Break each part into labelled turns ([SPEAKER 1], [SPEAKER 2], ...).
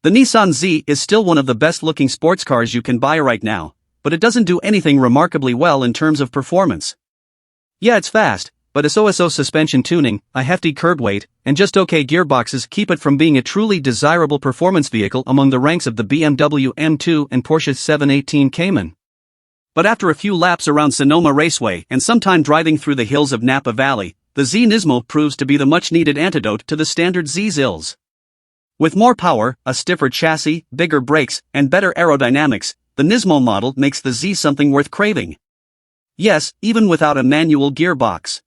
[SPEAKER 1] The Nissan Z is still one of the best-looking sports cars you can buy right now, but it doesn't do anything remarkably well in terms of performance. Yeah, it's fast, but a so-so suspension tuning, a hefty curb weight, and just okay gearboxes keep it from being a truly desirable performance vehicle among the ranks of the BMW M2 and Porsche 718 Cayman. But after a few laps around Sonoma Raceway and some time driving through the hills of Napa Valley, the Z Nismo proves to be the much-needed antidote to the standard Z's ills. With more power, a stiffer chassis, bigger brakes, and better aerodynamics, the Nismo model makes the Z something worth craving. Yes, even without a manual gearbox.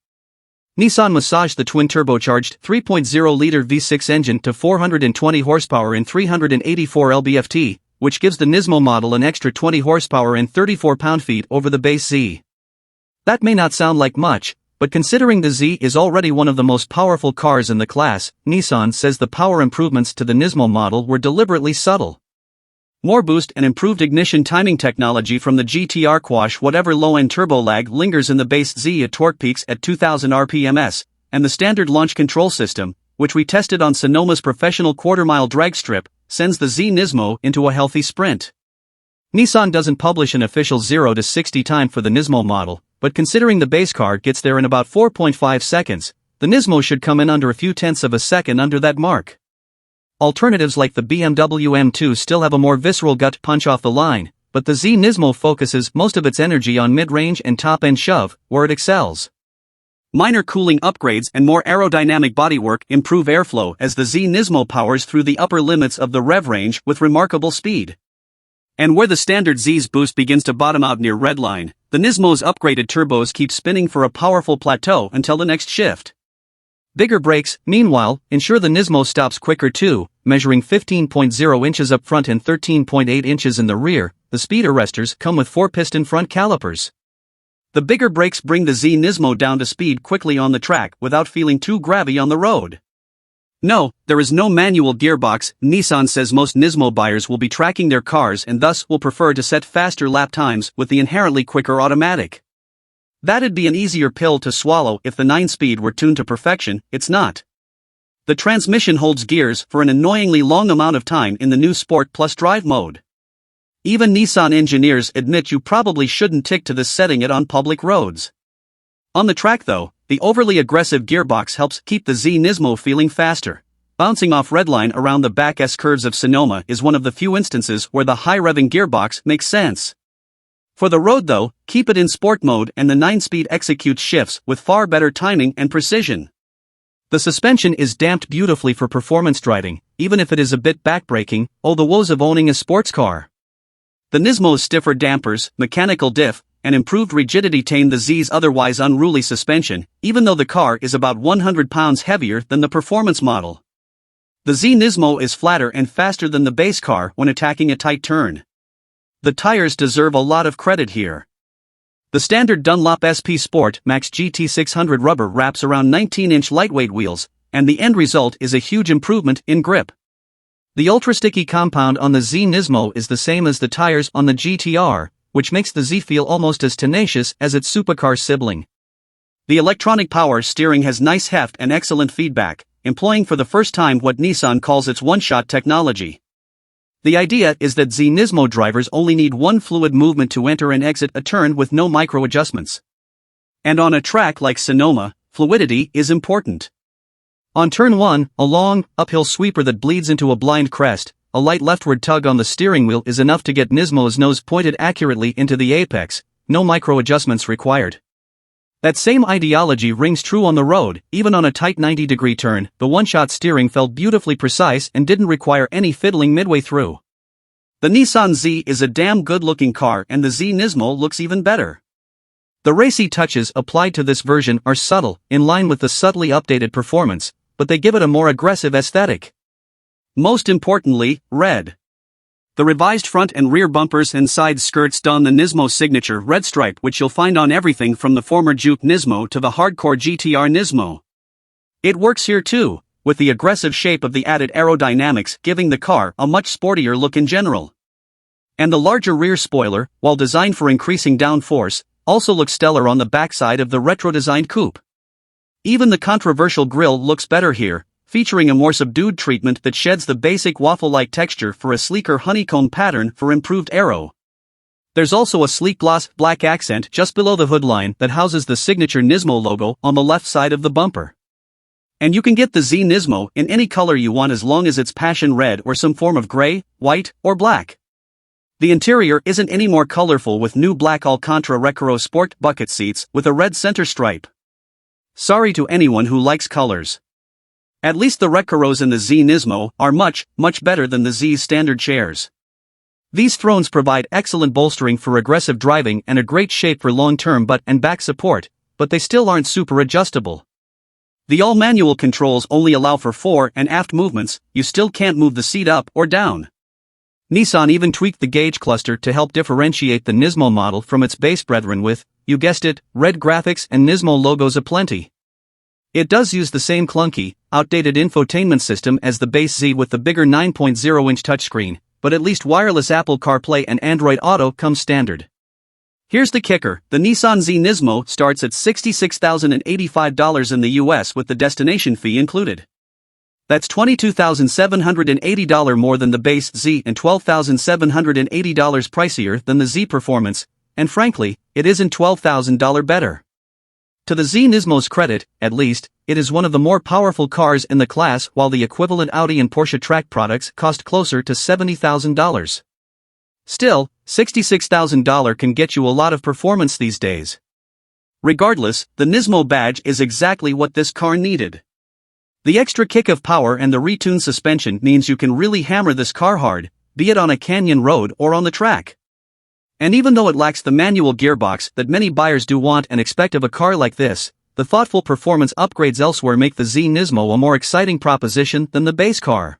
[SPEAKER 1] Nissan massaged the twin-turbocharged 3.0-liter V6 engine to 420 horsepower in 384 lb-ft, which gives the Nismo model an extra 20 horsepower and 34 pound-feet over the base Z. That may not sound like much, but considering the Z is already one of the most powerful cars in the class, Nissan says the power improvements to the Nismo model were deliberately subtle. More boost and improved ignition timing technology from the GTR quash whatever low-end turbo lag lingers in the base Z at torque peaks at 2000 rpms, and the standard launch control system, which we tested on Sonoma's professional quarter-mile drag strip, sends the Z Nismo into a healthy sprint. Nissan doesn't publish an official 0 to 60 time for the Nismo model, but considering the base car gets there in about 4.5 seconds, the Nismo should come in under a few tenths of a second under that mark. Alternatives like the BMW M2 still have a more visceral gut punch off the line, but the Z Nismo focuses most of its energy on mid-range and top-end shove, where it excels. Minor cooling upgrades and more aerodynamic bodywork improve airflow as the Z Nismo powers through the upper limits of the rev range with remarkable speed. And where the standard Z's boost begins to bottom out near redline, the Nismo's upgraded turbos keep spinning for a powerful plateau until the next shift. Bigger brakes, meanwhile, ensure the Nismo stops quicker too, measuring 15.0 inches up front and 13.8 inches in the rear. The speed arresters come with 4-piston front calipers. The bigger brakes bring the Z Nismo down to speed quickly on the track without feeling too grabby on the road. No, there is no manual gearbox. Nissan says most Nismo buyers will be tracking their cars and thus will prefer to set faster lap times with the inherently quicker automatic. That'd be an easier pill to swallow if the 9-speed were tuned to perfection. It's not. The transmission holds gears for an annoyingly long amount of time in the new Sport Plus Drive mode. Even Nissan engineers admit you probably shouldn't tick to this setting it on public roads. On the track though, the overly aggressive gearbox helps keep the Z Nismo feeling faster. Bouncing off redline around the back S-curves of Sonoma is one of the few instances where the high-revving gearbox makes sense. For the road though, keep it in sport mode and the 9-speed executes shifts with far better timing and precision. The suspension is damped beautifully for performance driving, even if it is a bit backbreaking. Oh, the woes of owning a sports car. The Nismo's stiffer dampers, mechanical diff, and improved rigidity tame the Z's otherwise unruly suspension, even though the car is about 100 pounds heavier than the performance model. The Z Nismo is flatter and faster than the base car when attacking a tight turn. The tires deserve a lot of credit here. The standard Dunlop SP Sport Max GT 600 rubber wraps around 19-inch lightweight wheels, and the end result is a huge improvement in grip. The ultra-sticky compound on the Z Nismo is the same as the tires on the GTR, which makes the Z feel almost as tenacious as its supercar sibling. The electronic power steering has nice heft and excellent feedback, employing for the first time what Nissan calls its one-shot technology. The idea is that Z Nismo drivers only need one fluid movement to enter and exit a turn with no micro-adjustments. And on a track like Sonoma, fluidity is important. On turn 1, a long, uphill sweeper that bleeds into a blind crest, a light leftward tug on the steering wheel is enough to get Nismo's nose pointed accurately into the apex, no micro-adjustments required. That same ideology rings true on the road. Even on a tight 90-degree turn, the one-shot steering felt beautifully precise and didn't require any fiddling midway through. The Nissan Z is a damn good-looking car and the Z Nismo looks even better. The racy touches applied to this version are subtle, in line with the subtly updated performance, but they give it a more aggressive aesthetic. Most importantly, red. The revised front and rear bumpers and side skirts don the Nismo signature red stripe, which you'll find on everything from the former Juke Nismo to the hardcore GTR Nismo. It works here too, with the aggressive shape of the added aerodynamics giving the car a much sportier look in general. And the larger rear spoiler, while designed for increasing downforce, also looks stellar on the backside of the retro-designed coupe. Even the controversial grille looks better here, featuring a more subdued treatment that sheds the basic waffle-like texture for a sleeker honeycomb pattern for improved aero. There's also a sleek gloss black accent just below the hood line that houses the signature Nismo logo on the left side of the bumper. And you can get the Z Nismo in any color you want as long as it's passion red or some form of gray, white, or black. The interior isn't any more colorful with new black Alcantara Recaro sport bucket seats with a red center stripe. Sorry to anyone who likes colors. At least the Recaros in the Z Nismo are much better than the Z's standard chairs. These thrones provide excellent bolstering for aggressive driving and a great shape for long-term butt and back support, but they still aren't super adjustable. The all-manual controls only allow for fore and aft movements, you still can't move the seat up or down. Nissan even tweaked the gauge cluster to help differentiate the Nismo model from its base brethren with, you guessed it, red graphics and Nismo logos aplenty. It does use the same clunky, outdated infotainment system as the base Z with the bigger 9.0-inch touchscreen, but at least wireless Apple CarPlay and Android Auto come standard. Here's the kicker, the Nissan Z Nismo starts at $66,085 in the US with the destination fee included. That's $22,780 more than the base Z and $12,780 pricier than the Z Performance, and frankly, it isn't $12,000 better. To the Z Nismo's credit, at least, it is one of the more powerful cars in the class while the equivalent Audi and Porsche track products cost closer to $70,000. Still, $66,000 can get you a lot of performance these days. Regardless, the Nismo badge is exactly what this car needed. The extra kick of power and the retuned suspension means you can really hammer this car hard, be it on a canyon road or on the track. And even though it lacks the manual gearbox that many buyers do want and expect of a car like this, the thoughtful performance upgrades elsewhere make the Z Nismo a more exciting proposition than the base car.